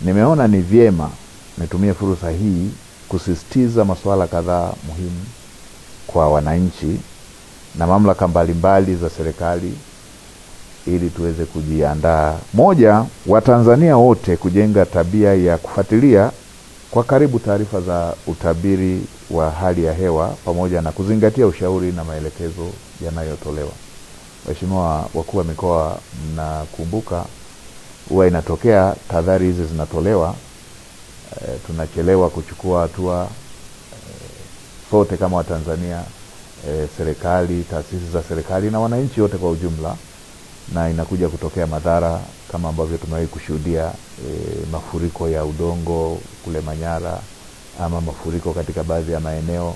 Nimeona ni vyema nitumie fursa hii kusisitiza masuala kadhaa muhimu kwa wananchi na mamlaka mbalimbali za serikali ili tuweze kujiandaa. Moja, Watanzania wote kujenga tabia ya kufuatilia kwa karibu taarifa za utabiri wa hali ya hewa pamoja na kuzingatia ushauri na maelekezo yanayotolewa. Waheshimiwa wakuu wa mikoa, mnakumbuka huwa inatokea tahadhari hizi zinatolewa, tunachelewa kuchukua hatua sote kama Watanzania, serikali, taasisi za serikali na wananchi wote kwa ujumla, na inakuja kutokea madhara kama ambavyo tumewahi kushuhudia, mafuriko ya udongo kule Manyara, ama mafuriko katika baadhi ya maeneo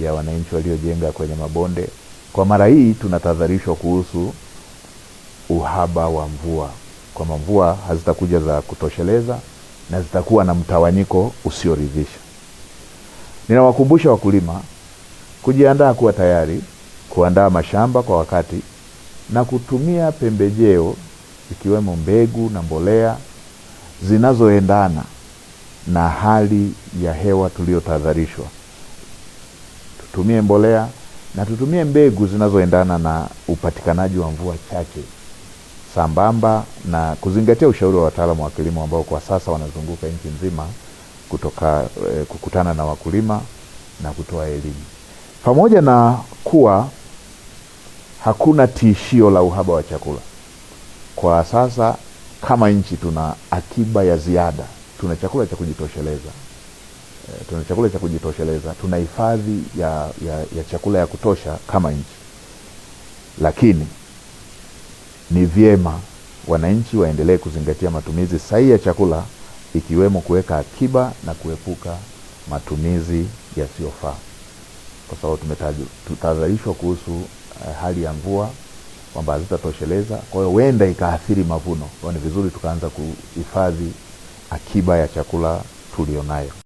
ya wananchi waliojenga kwenye mabonde. Kwa mara hii tunatahadharishwa kuhusu uhaba wa mvua, kwa mvua hazitakuja za kutosheleza na zitakuwa na mtawanyiko usioridhisha. Ninawakumbusha wakulima kujiandaa, kuwa tayari kuandaa mashamba kwa wakati na kutumia pembejeo ikiwemo mbegu na mbolea zinazoendana na hali ya hewa tuliyotahadharishwa. Tutumie mbolea na tutumie mbegu zinazoendana na upatikanaji wa mvua chache, sambamba na kuzingatia ushauri wa wataalamu wa kilimo ambao kwa sasa wanazunguka nchi nzima kukutana na wakulima na kutoa elimu. Pamoja na kuwa hakuna tishio la uhaba wa chakula kwa sasa, kama nchi tuna akiba ya ziada, tuna chakula cha kujitosheleza, tuna hifadhi ya chakula ya kutosha kama nchi. Lakini ni vyema wananchi waendelee kuzingatia matumizi sahihi ya chakula, ikiwemo kuweka akiba na kuepuka matumizi yasiyofaa, kwa sababu tumetahadharishwa kuhusu hali ya mvua kwamba hazitatosheleza. Kwa hiyo huenda ikaathiri mavuno. Kwa hiyo ni vizuri tukaanza kuhifadhi akiba ya chakula tulionayo.